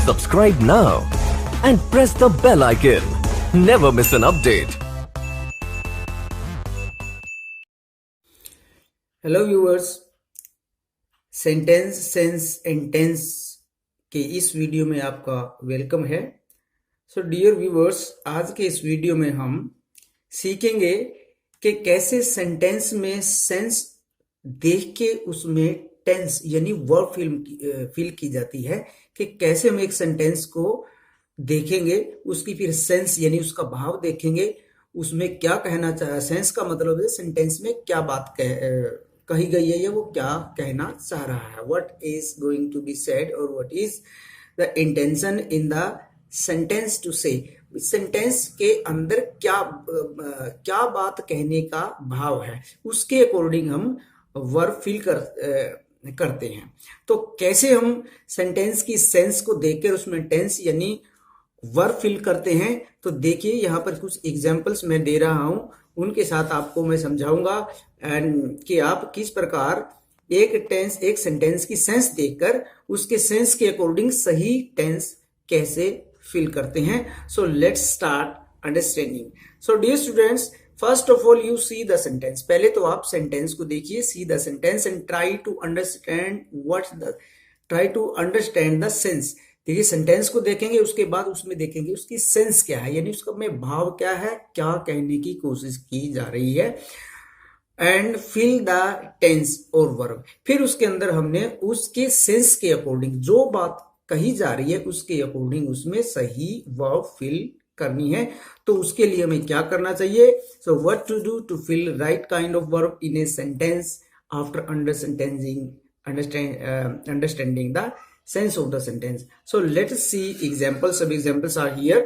Subscribe now and press the bell icon. Never miss an update. Hello viewers, sentence sense and tense के इस video में आपका welcome है। So dear viewers, आज के इस वीडियो में हम सीखेंगे कि कैसे सेंटेंस में सेंस देख के उसमें टेंस यानी वर्ब फिल की जाती है, कि कैसे हम एक सेंटेंस को देखेंगे, उसकी फिर सेंस यानी उसका भाव देखेंगे, उसमें क्या कहना चाह, सेंस का मतलब है सेंटेंस में क्या बात कही गई है या वो क्या कहना चाह रहा है, what is going to be said और what is the intention in the sentence to say. Sentence के अंदर क्या बात कहने का भाव है, उसके अकॉर्डिंग हम वर्ब फिल करते हैं। तो कैसे हम सेंटेंस की सेंस को देखकर उसमें टेंस यानी वर्ब फिल करते हैं, तो देखिए यहाँ पर कुछ एग्जांपल्स मैं दे रहा हूं, उनके साथ आपको मैं समझाऊंगा एंड कि आप किस प्रकार एक सेंटेंस की सेंस देखकर उसके सेंस के अकॉर्डिंग सही टेंस कैसे फिल करते हैं। So let's start understanding. So dear students, first of all you see the sentence. पहले तो आप सेंटेंस को देखिए, see the sentence and try to understand the sense. देखिए सेंटेंस को देखेंगे, उसके बाद उसमें देखेंगे उसकी सेंस क्या है, यानी उसका में भाव क्या है, क्या कहने की कोशिश की जा रही है, एंड फिल द टेंस और वर्ब। फिर उसके अंदर हमने उसके सेंस के अकॉर्डिंग जो बात कही जा रही है उसके अकॉर्डिंग उसमें सही वर्ब फिल करनी है। तो उसके लिए हमें क्या करना चाहिए, so what to do to fill right kind of verb in a sentence after understanding the sense of the sentence. So let's see examples. सब examples are here.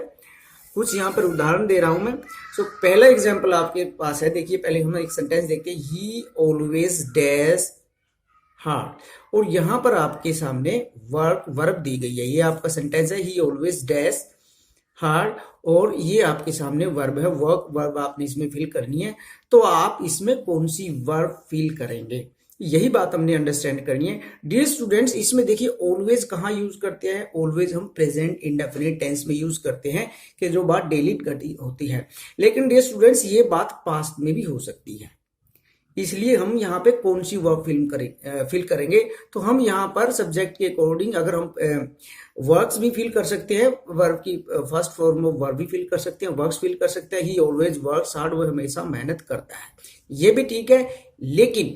कुछ यहाँ पर उदाहरण दे रहा हूं मैं। So पहला एग्जाम्पल आपके पास है, देखिए पहले हम एक सेंटेंस देखते हैं, he always dash hard, और यहाँ पर आपके सामने वर्ब दी गई है, ये आपका सेंटेंस है he always dash hard, और ये आपके सामने वर्ब है, वर्ब आपने इसमें फिल करनी है। तो आप इसमें कौन सी वर्ब फिल करेंगे, यही बात हमने अंडरस्टैंड करनी है। डियर स्टूडेंट्स, इसमें देखिए ऑलवेज कहाँ यूज करते हैं, ऑलवेज हम प्रेजेंट इंडेफिनिट टेंस में यूज करते हैं कि जो बात डेली घटी होती है। लेकिन डियर स्टूडेंट्स, ये बात पास्ट में भी हो सकती है, इसलिए हम यहाँ पे कौन सी वर्ब फिल करेंगे, तो हम यहाँ पर सब्जेक्ट के अकॉर्डिंग अगर हम वर्क्स भी फिल कर सकते हैं, वर्ब की फर्स्ट फॉर्म ऑफ वर्ब भी फिल कर सकते हैं, वर्क्स फिल कर सकते हैं। ही ऑलवेज वर्क्स हार्ड, वो हमेशा मेहनत करता है, ये भी ठीक है। लेकिन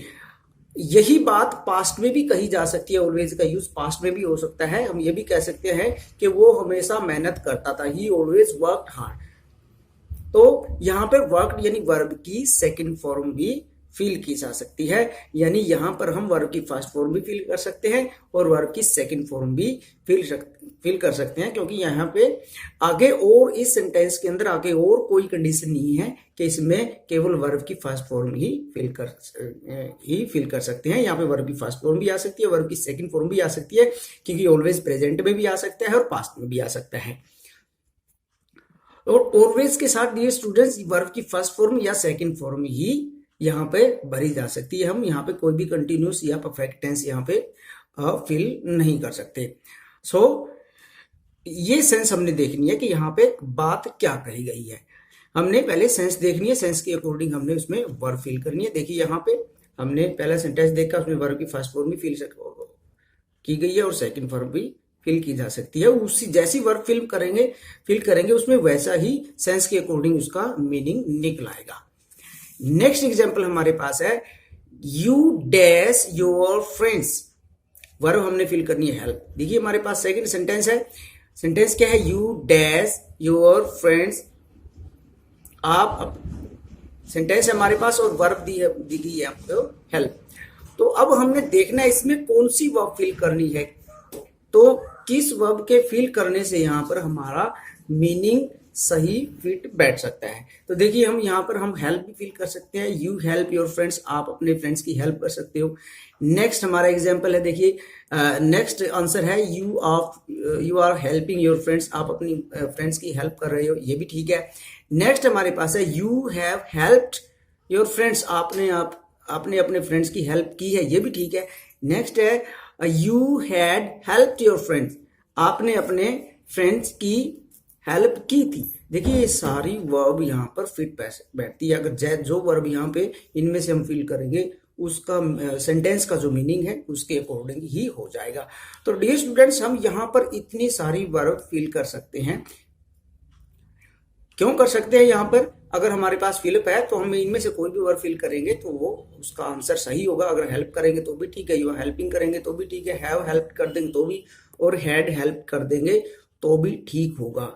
यही बात पास्ट में भी कही जा सकती है, ऑलवेज का यूज पास्ट में भी हो सकता है। हम ये भी कह सकते हैं कि वो हमेशा मेहनत करता था, ही ऑलवेज वर्कड हार्ड। तो यहाँ पर वर्कड यानी वर्ब की सेकंड फॉर्म भी फिल की जा सकती है, यानी यहाँ पर हम वर्ब की फर्स्ट फॉर्म भी फिल कर सकते हैं और वर्ब की सेकंड फॉर्म भी फिल कर सकते हैं, क्योंकि यहाँ पे आगे और इस सेंटेंस के अंदर आगे और कोई कंडीशन नहीं है कि इसमें केवल वर्ब की फर्स्ट फॉर्म ही फिल कर सकते हैं। यहाँ पे वर्ब की फर्स्ट फॉर्म भी आ सकती है, वर्ब की सेकंड फॉर्म भी आ सकती है, क्योंकि ऑलवेज प्रेजेंट में भी आ सकता है और पास्ट में भी आ सकता है। और ऑलवेज के साथ डियर स्टूडेंट्स वर्ब की फर्स्ट फॉर्म या सेकंड फॉर्म ही यहाँ पे भरी जा सकती है। हम यहाँ पे कोई भी कंटिन्यूस या परफेक्ट टेंस यहाँ पे फिल नहीं कर सकते। सो ये सेंस हमने देखनी है कि यहाँ पे बात क्या कही गई है। हमने पहले सेंस देखनी है, सेंस के अकॉर्डिंग हमने उसमें वर्ब फिल करनी है। देखिए यहाँ पे हमने पहला सेंटेंस देखा, उसमें वर्ब की फर्स्ट फॉर्म भी फिल की गई है और सेकंड फॉर्म भी फिल की जा सकती है। उसी जैसी वर्ब फिल करेंगे उसमें वैसा ही सेंस के अकॉर्डिंग उसका मीनिंग निकल आएगा। नेक्स्ट एग्जाम्पल हमारे पास है, you dash your friends, verb हमने फिल करनी है हेल्प। देखिए हमारे पास सेकंड सेंटेंस है, सेंटेंस क्या है, यू डैश योर फ्रेंड्स। आप सेंटेंस है हमारे पास और वर्ब दी गई है आपको हेल्प। तो अब हमने देखना है इसमें कौन सी वर्ब फिल करनी है, तो किस वर्ब के फिल करने से यहाँ पर हमारा मीनिंग सही फिट बैठ सकता है। तो देखिए हम यहाँ पर हम हेल्प भी फिल कर सकते हैं, यू हेल्प योर फ्रेंड्स, आप अपने फ्रेंड्स की हेल्प कर सकते हो। नेक्स्ट हमारा एग्जांपल है, देखिए नेक्स्ट आंसर है, you are helping your friends, आप अपनी फ्रेंड्स की हेल्प कर रहे हो, ये भी ठीक है। नेक्स्ट हमारे पास है, you have helped your friends, आपने अपने फ्रेंड्स की हेल्प की है, ये भी ठीक है। नेक्स्ट है, you had helped your friends, आपने अपने फ्रेंड्स की हेल्प की थी। देखिए ये सारी वर्ब यहाँ पर फिट बैठती है। अगर जो वर्ब यहाँ पे इनमें से हम फिल करेंगे उसका सेंटेंस का जो मीनिंग है उसके अकॉर्डिंग ही हो जाएगा। तो डियर स्टूडेंट्स, हम यहाँ पर इतनी सारी वर्ब फिल कर सकते हैं। क्यों कर सकते हैं? यहाँ पर अगर हमारे पास फिलअप है तो हम इनमें से कोई भी वर्ब फिल करेंगे तो वो उसका आंसर सही होगा। अगर हेल्प करेंगे तो भी ठीक है, यू हेल्पिंग करेंगे तो भी ठीक है, हैव हेल्प कर देंगे तो भी, और हैड हेल्प कर देंगे तो भी ठीक होगा।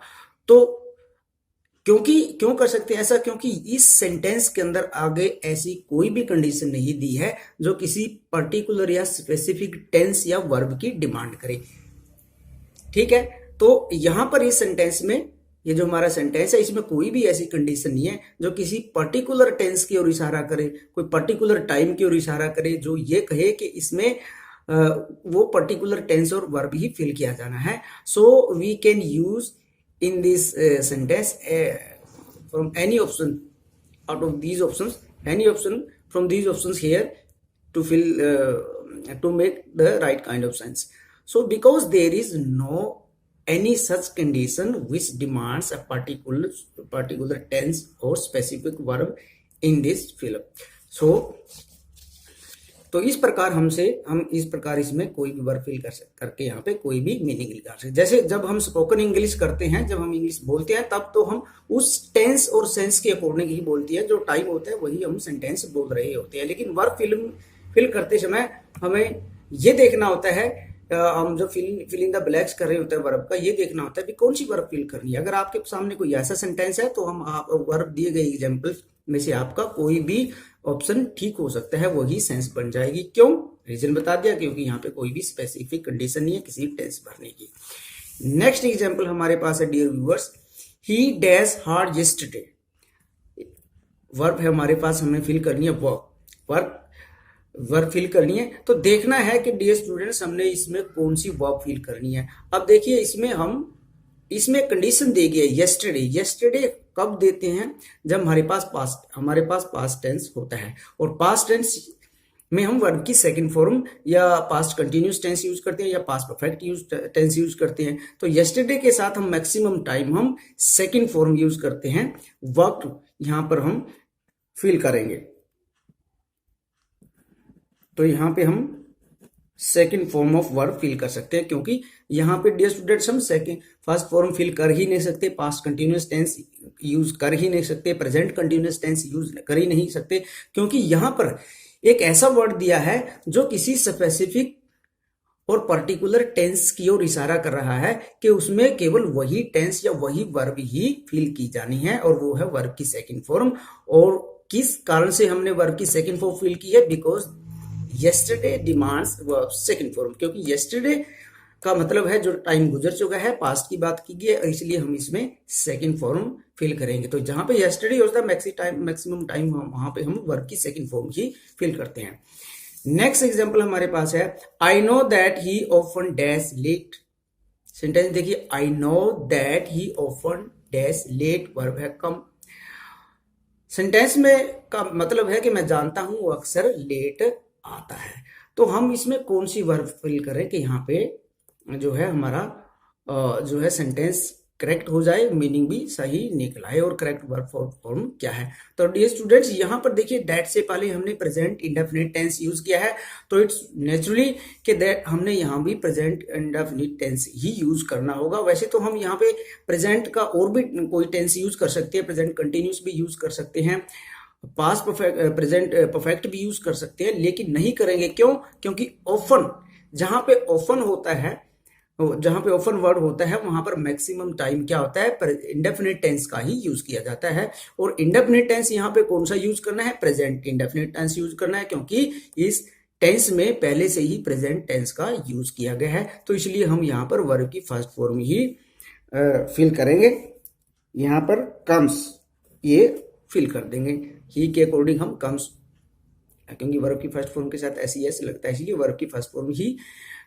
तो क्यों कर सकते हैं ऐसा? क्योंकि इस सेंटेंस के अंदर आगे ऐसी कोई भी कंडीशन नहीं दी है जो किसी पर्टिकुलर या स्पेसिफिक टेंस या वर्ब की डिमांड करे। ठीक है, तो यहां पर इस सेंटेंस में, ये जो हमारा सेंटेंस है, इसमें कोई भी ऐसी कंडीशन नहीं है जो किसी पर्टिकुलर टेंस की ओर इशारा करे, कोई पर्टिकुलर टाइम की ओर इशारा करे, जो ये कहे कि इसमें वो पर्टिकुलर टेंस और वर्ब ही फिल किया जाना है। So we can use in this sentence from any option out of these options, any option from these options here to fill to make the right kind of sense. So because there is no any such condition which demands a particular tense or specific verb in this fill up, so तो इस प्रकार हम इस प्रकार इसमें कोई भी verb fill करके यहाँ पे कोई भी मीनिंग निकाल सकते। जैसे जब हम स्पोकन इंग्लिश करते हैं, जब हम इंग्लिश बोलते हैं, तब तो हम उस टेंस और सेंस के अकॉर्डिंग ही बोलती है, जो टाइम होता है वही हम सेंटेंस बोल रहे होते हैं। लेकिन वर्ब फिल करते समय हमें ये देखना होता है, हम जो फिल इन द ब्लैंक्स कर रहे होते हैं वर्ब का, ये देखना होता है कि कौन सी वर्ब फिल करनी है। अगर आपके सामने कोई ऐसा सेंटेंस है तो हम वर्ब दिए गए एग्जाम्पल में से आपका कोई भी ऑप्शन ठीक हो सकता है, वही सेंस बन जाएगी। क्यों? रीजन बता दिया, क्योंकि यहाँ पे कोई भी स्पेसिफिक कंडीशन नहीं है किसी टेंस भरने की। नेक्स्ट एग्जांपल हमारे पास है dear viewers, he dash hard yesterday. Verb है हमारे पास, हमें फिल करनी है वर्ब फिल करनी है। तो देखना है कि डियर स्टूडेंट्स हमने इसमें कौन सी वर्ब फिल करनी है। अब देखिए इसमें कंडीशन दी गई है यस्टरडे। यस्टरडे कब देते हैं? जब हमारे पास पास्ट टेंस होता है, और पास्ट टेंस में हम वर्ब की सेकंड फॉर्म या पास्ट कंटिन्यूस टेंस यूज करते हैं या पास्ट परफेक्ट टेंस यूज करते हैं। तो यस्टरडे के साथ हम मैक्सिमम टाइम हम सेकंड फॉर्म यूज करते हैं। वक्त यहां पर हम फिल करेंगे, तो यहां पे हम second form of verb fill कर सकते हैं, क्योंकि यहाँ पे डियर स्टूडेंट्स हम फर्स्ट फॉर्म फिल कर ही नहीं सकते, पास्ट कंटिन्यूअस टेंस यूज कर ही नहीं सकते, प्रेजेंट कंटिन्यूअस टेंस यूज कर ही नहीं सकते, क्योंकि यहाँ पर एक ऐसा वर्ड दिया है जो किसी स्पेसिफिक और पर्टिकुलर टेंस की ओर इशारा कर रहा है कि उसमें केवल वही टेंस या वही वर्ब ही फिल की जानी है, और वो है वर्ब की सेकंड फॉर्म। और किस कारण से हमने वर्ब की सेकंड फॉर्म फिल की है? Because yesterday demands verb second form, क्योंकि yesterday का मतलब है जो टाइम गुजर चुका है, पास्ट की बात की गई है, इसलिए हम इसमें सेकंड फॉर्म फिल करेंगे। तो जहां पे yesterday होता है मैक्सिमम टाइम वहां पे हम वर्ब की सेकंड फॉर्म ही फिल करते हैं। नेक्स्ट एग्जांपल हमारे पास है, I know that he often dash late. Sentence देखिए, I know that he often dash late, verb है कम। सेंटेंस में का मतलब है कि मैं जानता हूं वो अक्सर लेट आता है। तो हम इसमें कौन सी वर्ब फिल करें कि यहाँ पे जो है हमारा जो है सेंटेंस करेक्ट हो जाए, मीनिंग भी सही निकल आए, और करेक्ट वर्ब फॉर्म क्या है। तो डियर स्टूडेंट्स यहाँ पर देखिए दैट से पहले हमने प्रेजेंट इंडेफिनिट टेंस यूज किया है, तो इट्स नेचुरली कि दैट हमने यहाँ भी प्रेजेंट इंडेफिनिट टेंस ही यूज करना होगा। वैसे तो हम यहाँ पे प्रेजेंट का और भी कोई टेंस यूज कर सकते हैं, प्रेजेंट कंटिन्यूस भी यूज कर सकते हैं, पास्ट प्रेजेंट परफेक्ट भी यूज कर सकते हैं, लेकिन नहीं करेंगे। क्यों? क्योंकि ऑफन, जहां पे ऑफन होता है, जहां पे ऑफन वर्ड होता है, वहां पर मैक्सिमम टाइम क्या होता है? इंडेफिनिट टेंस का ही यूज किया जाता है। और इंडेफिनिट टेंस यहाँ पे कौन सा यूज करना है? प्रेजेंट इंडेफिनिट टेंस यूज करना है, क्योंकि इस टेंस में पहले से ही प्रेजेंट टेंस का यूज किया गया है। तो इसलिए हम यहाँ पर वर्ब की फर्स्ट फॉर्म ही फिल करेंगे। यहाँ पर कम्स ये फिल कर देंगे, ही के अकॉर्डिंग हम कम्स, क्योंकि वर्ब की फर्स्ट फॉर्म के साथ एस लगता है, इसलिए वर्ब की फर्स्ट फॉर्म ही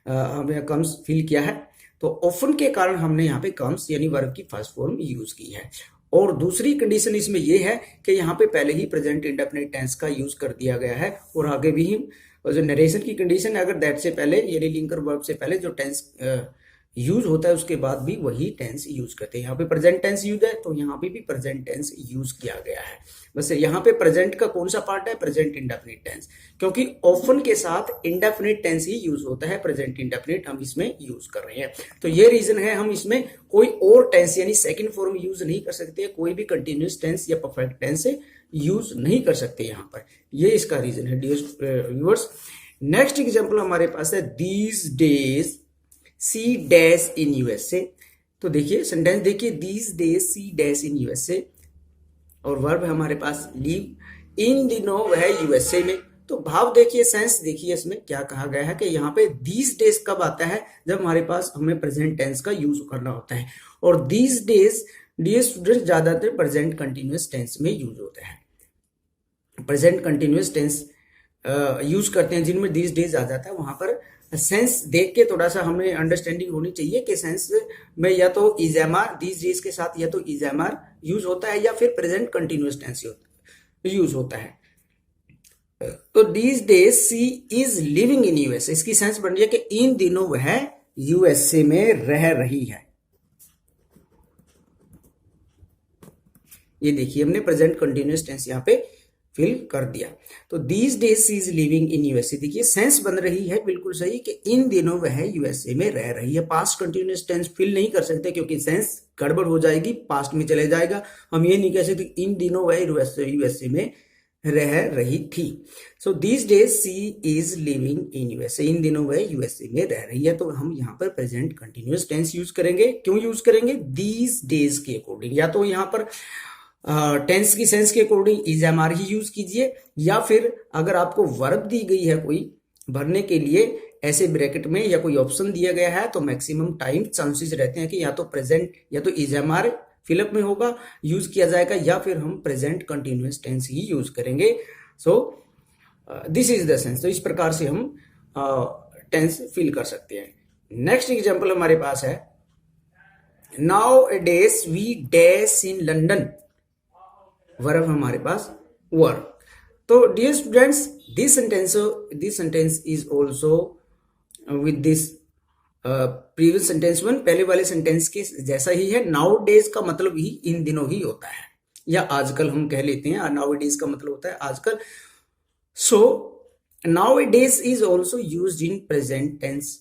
हमें कम्स फिल किया है। तो ऑफन के कारण हमने यहाँ पे कम्स यानी वर्ब की फर्स्ट फॉर्म यूज की है। और दूसरी कंडीशन इसमें यह है कि यहाँ पे पहले ही प्रेजेंट इंडेफिनिट टेंस का यूज कर दिया गया है, और आगे भी जो नरेशन की कंडीशन है, अगर दैट से पहले यानी लिंकर वर्ब से पहले जो टेंस यूज होता है उसके बाद भी वही टेंस यूज करते हैं। यहाँ पे प्रेजेंट टेंस यूज है तो यहाँ पे भी प्रेजेंट टेंस यूज किया गया है। बस यहाँ पे प्रेजेंट का कौन सा पार्ट है, प्रेजेंट इंडेफिनिट टेंस, क्योंकि ऑफन के साथ इंडेफिनिट टेंस ही यूज होता है, प्रेजेंट इंडेफिनिट हम इसमें यूज कर रहे हैं। तो ये रीजन है हम इसमें कोई और टेंस यानी सेकंड फॉर्म यूज नहीं कर सकते, कोई भी कंटिन्यूअस टेंस या परफेक्ट टेंस यूज नहीं कर सकते यहाँ पर, ये इसका रीजन है डियर व्यूअर्स। नेक्स्ट एग्जाम्पल हमारे पास है these days she dash in USA. तो देखिए सेंटेंस देखिए, these days she dash in USA और वर्ब है हमारे पास लीव, इन दिनों वह यूएसए में। तो भाव देखिए, सेंस देखिए, इसमें क्या कहा गया है कि यहाँ पे दीज डेज कब आता है, जब हमारे पास हमें प्रेजेंट टेंस का यूज करना होता है। और दीज डेज डियर स्टूडेंट्स ज्यादातर प्रेजेंट कंटिन्यूअस टेंस में यूज होता है, प्रेजेंट कंटिन्यूअस टेंस यूज करते हैं जिनमें दीज डेज आ जाता है। वहां पर सेंस देख के थोड़ा सा हमें अंडरस्टैंडिंग होनी चाहिए कि सेंस में या तो इजएमआर दीज डेज के साथ या तो इजएमआर यूज होता है या फिर प्रेजेंट कंटिन्यूअस टेंस यूज होता है। तो these days she is living in USA, इसकी सेंस बन रही है कि इन दिनों वह यूएसए में रह रही है। ये देखिए हमने प्रेजेंट कंटिन्यूअस टेंस यहाँ पे फिल कर दिया। तो these days she is living in USA, देखिए सेंस बन रही है बिल्कुल सही कि इन दिनों वह यूएसए में रह रही है। पास्ट कंटिन्यूअस टेंस फिल नहीं कर सकते क्योंकि सेंस गड़बड़ हो जाएगी, पास्ट में चले जाएगा। हम ये नहीं कह सकते इन दिनों वह यूएसए में रह रही थी। So these days she is living in USA, इन दिनों वह यूएसए में रह रही है। तो हम यहाँ पर प्रेजेंट कंटिन्यूअस टेंस यूज करेंगे। क्यों यूज करेंगे, दीज डेज के अकॉर्डिंग, या तो यहाँ पर टेंस की सेंस के अकॉर्डिंग इजएमआर ही यूज कीजिए, या फिर अगर आपको वर्ब दी गई है कोई भरने के लिए ऐसे ब्रैकेट में या कोई ऑप्शन दिया गया है तो मैक्सिमम टाइम चांसेस रहते हैं कि या तो प्रेजेंट या तो इजएमआर फिलअप में होगा, यूज किया जाएगा, या फिर हम प्रेजेंट कंटिन्यूअस टेंस ही यूज करेंगे। So this is the sense. तो इस प्रकार से हम टेंस फिल कर सकते हैं। नेक्स्ट एग्जाम्पल हमारे पास है nowadays we dash in London, verb हमारे पास वर्क। तो dear students this sentence is also with this previous sentence one, पहले वाले सेंटेंस के जैसा ही है। नाउ डेज का मतलब ही इन दिनों ही होता है, या आजकल हम कह लेते हैं। नाउ डेज का मतलब होता है आजकल। So nowadays is also used in present tense,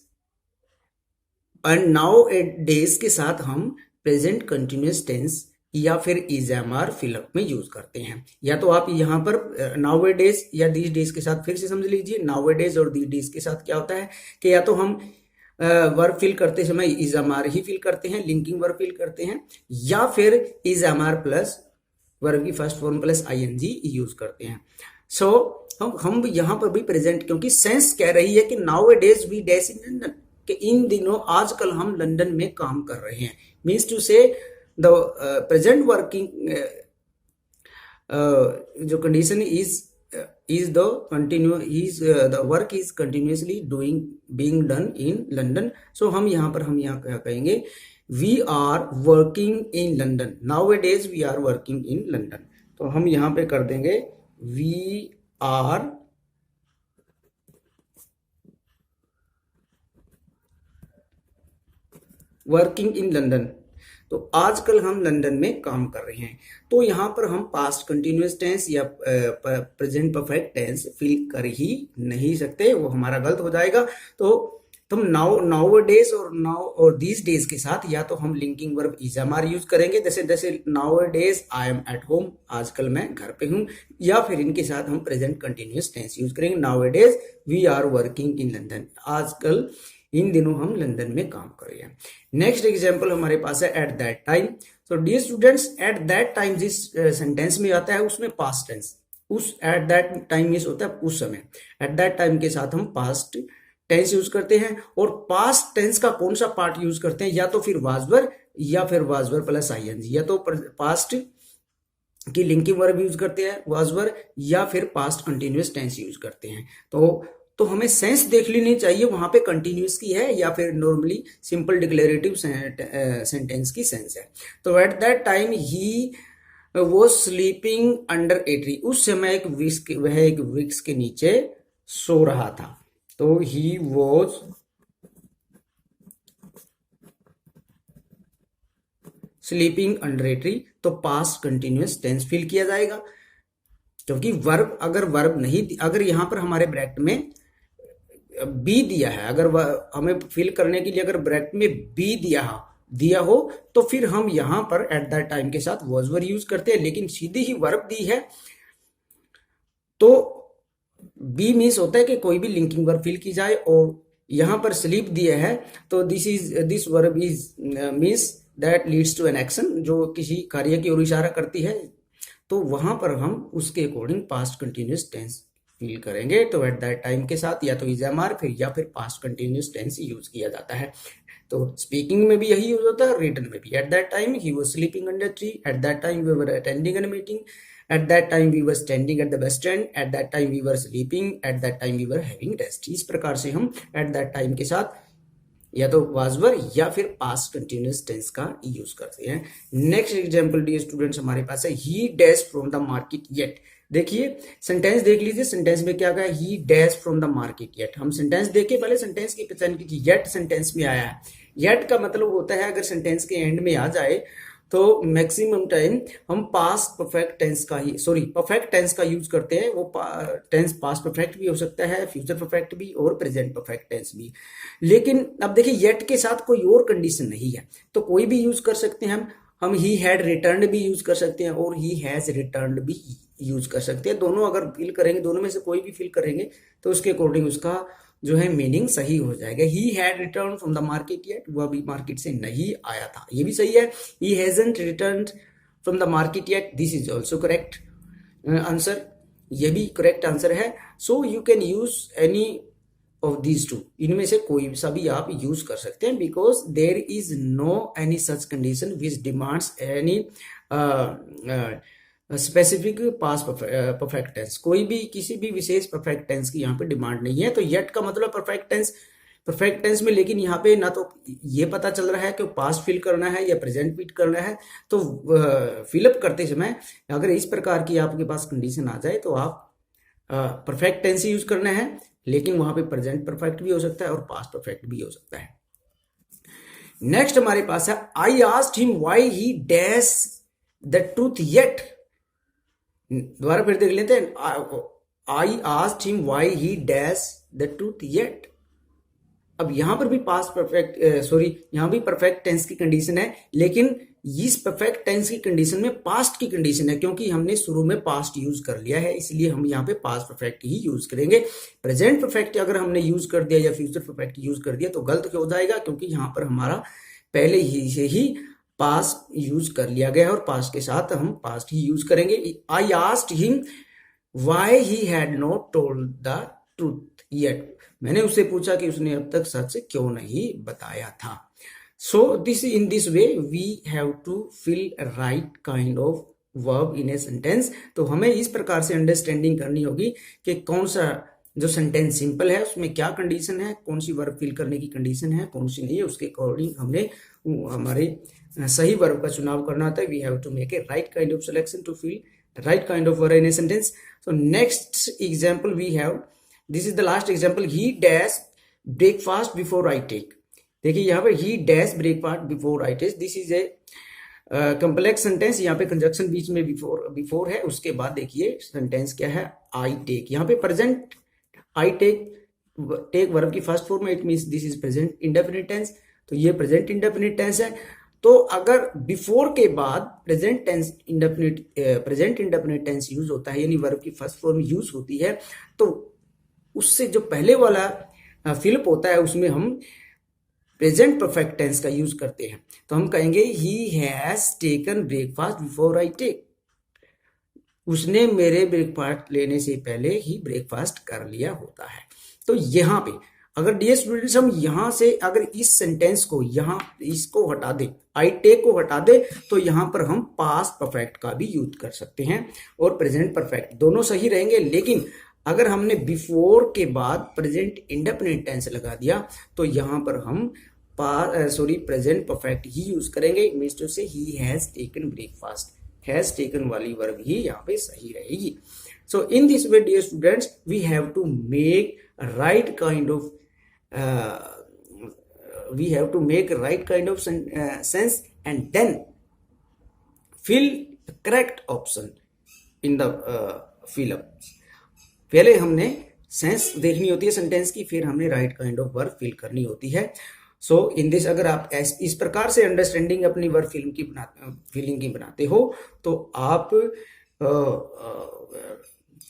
and nowadays के साथ हम प्रेजेंट कंटिन्यूअस टेंस या फिर इजएमआर फिलअप में यूज करते हैं। या तो आप यहाँ पर नाउ डेज या दीज डेज के साथ फिर से समझ लीजिए, नाउ डेज और दीज डेज के साथ क्या होता है कि या तो हम वर्ब फिल करते समय इजएमआर ही फिल करते हैं, लिंकिंग वर्ब फिल करते हैं, या फिर इजएमआर प्लस वर्ब की first form plus ING use करते हैं। सो हम यहाँ पर भी प्रेजेंट, क्योंकि सेंस कह रही है कि nowadays we dash in London, कि इन दिनों आजकल हम लंदन में काम कर रहे हैं। मीन्स टू से the present working जो condition is the the work is continuously being done in London. So हम यहाँ क्या कहेंगे, we are working in London, nowadays we are working in London। तो हम यहाँ पे कर देंगे we are working in London, तो आजकल हम लंदन में काम कर रहे हैं। तो यहाँ पर हम पास्ट कंटिन्यूअस टेंस या प्रेजेंट परफेक्ट टेंस फिल कर ही नहीं सकते, वो हमारा गलत हो जाएगा। तो तुम नाउ डेज और दीज डेज के साथ या तो हम लिंकिंग वर्ब इजएमआर यूज करेंगे, जैसे now days I am at home, आजकल मैं घर पे हूँ, या फिर इनके साथ हम प्रेजेंट कंटिन्यूअस टेंस यूज करेंगे, nowadays we are working in London, आजकल इन दिनों हम लंदन में काम कर रहे हैं। नेक्स्ट एग्जाम्पल हमारे पास है एट दैट टाइम। तो dear students at that time जिस सेंटेंस में आता है उसमें पास्ट टेंस, उस एट दैट टाइम मींस होता है उस समय, एट दैट टाइम के साथ हम पास्ट टेंस यूज करते हैं। और पास्ट टेंस का कौन सा पार्ट यूज करते हैं, या तो फिर वाजवर या फिर वाजवर प्लस आईएनजी, या तो पास्ट की लिंकिंग वर्ब यूज करते हैं वाजवर, या फिर पास्ट कंटिन्यूअस टेंस यूज करते हैं। तो हमें सेंस देख लेनी चाहिए वहां पे कंटिन्यूअस की है या फिर नॉर्मली सिंपल डिक्लेरेटिव सेंटेंस की सेंस है। तो एट दैट टाइम ही वो स्लीपिंग अंडर ए ट्री, उस समय वह एक वृक्ष के नीचे सो रहा था। तो he was sleeping under a tree, तो पास्ट कंटिन्यूअस टेंस फिल किया जाएगा, क्योंकि वर्ब अगर वर्ब नहीं, अगर यहाँ पर हमारे ब्रैकेट में बी दिया है, अगर हमें फिल करने के लिए अगर ब्रैकेट में बी दिया हो तो फिर हम यहाँ पर एट दैट टाइम के साथ वॉज वर यूज करते हैं, लेकिन सीधी ही वर्ब दी है तो बी मीन्स होता है कि कोई भी लिंकिंग वर्ब फिल की जाए, और यहाँ पर स्लीप दिया है तो this verb is means that leads to an action, जो किसी कार्य की ओर इशारा करती है, तो वहां पर हम उसके according past continuous tense fill करेंगे। तो एट दैट टाइम के साथ या तो इज एम आर फिर या फिर पास्ट कंटिन्यूअस टेंस यूज किया जाता है। तो स्पीकिंग में भी यही यूज होता है, रिटन में भी। At that time he was sleeping under tree, at that time we were attending an meeting, at that time we were standing at the bus stand, at that time we were sleeping, at that time we were having rest. इस प्रकार से हम eight that time के साथ या तो was वर या फिर पास्ट कंटिन्यूअस टेंस का यूज करते हैं। नेक्स्ट एग्जांपल डियर स्टूडेंट्स हमारे पास है ही dash from the market yet. देखिए सेंटेंस देख लीजिए, सेंटेंस में क्या कहा है, ही dash from the market yet. हम सेंटेंस देखे, पहले सेंटेंस की पहचान कीजिए। येट सेंटेंस में आया है, येट का मतलब होता है अगर सेंटेंस के एंड में आ जाए तो मैक्सिमम टाइम हम पास्ट परफेक्ट टेंस का ही परफेक्ट टेंस का यूज करते हैं। वो टेंस पास्ट परफेक्ट भी हो सकता है, फ्यूचर परफेक्ट भी और प्रेजेंट परफेक्ट टेंस भी। लेकिन अब देखिए येट के साथ कोई और कंडीशन नहीं है तो कोई भी यूज कर सकते हैं हम ही हैड रिटर्न्ड भी यूज कर सकते हैं और ही हैज रिटर्न्ड भी यूज कर सकते हैं। दोनों अगर फिल करेंगे, दोनों में से कोई भी फिल करेंगे तो उसके अकॉर्डिंग उसका जो है मीनिंग सही हो जाएगा। He had return from the market yet, वह अभी मार्केट से नहीं आया था, ये भी सही है। He hasn't returned from the market yet, this is also correct answer, ये भी करेक्ट आंसर है। So you can use any of these two, इनमें से कोई सा भी आप यूज कर सकते हैं, because there is no any such condition which demands any specific past perfect tense. कोई भी किसी भी विशेष परफेक्ट टेंस की यहाँ पे डिमांड नहीं है। तो येट का मतलब परफेक्ट टेंस में, लेकिन यहाँ पे ना तो ये पता चल रहा है कि पास्ट फिल करना है या प्रेजेंट फिल करना है। तो फिलअप करते समय अगर इस प्रकार की आपके पास कंडीशन आ जाए तो आप परफेक्ट टेंस ही यूज करना है, लेकिन वहां पे प्रेजेंट परफेक्ट भी हो सकता है और पास्ट परफेक्ट भी हो सकता है। नेक्स्ट हमारे पास है I asked him why he dash the truth yet. दोबारा फिर देख लेते हैं, I asked him why he dash the truth yet. अब यहां पर भी पास्ट परफेक्ट यहां भी परफेक्ट टेंस की कंडीशन है, लेकिन इस परफेक्ट टेंस की कंडीशन में पास्ट की कंडीशन है, क्योंकि हमने शुरू में पास्ट यूज कर लिया है, इसलिए हम यहाँ पे पास्ट परफेक्ट ही यूज करेंगे। प्रेजेंट परफेक्ट अगर हमने यूज कर दिया या फ्यूचर परफेक्ट यूज कर दिया तो गलत हो जाएगा, क्योंकि यहाँ पर हमारा पहले ही से ही पास्ट यूज कर लिया गया है और पास्ट के साथ हम पास्ट ही यूज करेंगे। I asked him why he had not told the truth yet. मैंने उससे पूछा कि उसने अब तक सच क्यों नहीं बताया था। So in this way we have to fill a right kind of verb in a sentence। तो हमें इस प्रकार से अंडरस्टैंडिंग करनी होगी कि कौन सा जो सेंटेंस सिंपल है उसमें क्या कंडीशन है, कौन सी वर्ब फिल करने की कंडीशन है, कौन सी नहीं है, उसके अकॉर्डिंग हमने हमारे सही वर्ब का चुनाव करना होता है। We have to make a right kind of selection to fill right kind of verb in a sentence. So next example we have, this is the last example, he dash breakfast before I take. देखिए यहाँ पे he dash breakfast before I take, this is a complex sentence. यहाँ पे conjunction बीच में before है, उसके बाद देखिए सेंटेंस क्या है, आई टेक। यहाँ पे प्रेजेंट आई टेक वर्ब की फर्स्ट फॉर्म है, it means this is present indefinite tense, तो ये प्रेजेंट इंडेफिनिट टेंस है। तो अगर बिफोर के बाद प्रेजेंट इंडेफिनिट टेंस यूज होता है, यानी वर्ब की फर्स्ट फॉर्म यूज होती है, तो उससे जो पहले वाला फिलअप होता है उसमें हम प्रेजेंट परफेक्ट टेंस का यूज करते हैं। तो हम कहेंगे he has taken breakfast before I take, उसने मेरे ब्रेकफास्ट लेने से पहले ही ब्रेकफास्ट कर लिया होता है। तो यहाँ पे अगर डियर स्टूडेंट्स हम यहाँ से अगर इस सेंटेंस को यहाँ इसको हटा दे, आई टेक को हटा दे, तो यहाँ पर हम पास्ट परफेक्ट का भी यूज कर सकते हैं और प्रेजेंट परफेक्ट, दोनों सही रहेंगे। लेकिन अगर हमने बिफोर के बाद प्रेजेंट इंडेफिनिट टेंस लगा दिया तो यहाँ पर हम प्रेजेंट परफेक्ट ही यूज करेंगे। Means to say he has taken breakfast, has taken वाली वर्ब ही यहाँ पे सही रहेगी। So in this way dear students we have to make right kind of sense, and then fill the correct option in the fill up. पहले हमने sense देखनी होती है सेंटेंस की, फिर हमने right kind of verb fill करनी होती है. सो इन दिस अगर आप इस प्रकार से अंडरस्टैंडिंग अपनी वर्ब फीलिंग की बनाते हो तो आप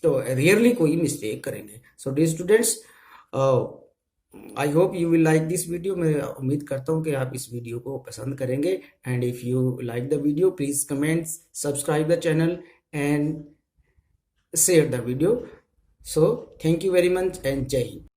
तो रियरली कोई मिस्टेक करेंगे. So dear students, I hope you will like this video. मैं उम्मीद करता हूँ कि आप इस वीडियो को पसंद करेंगे. And if you like the video, please comment, subscribe the channel and share the video. So thank you very much and Jai Hind.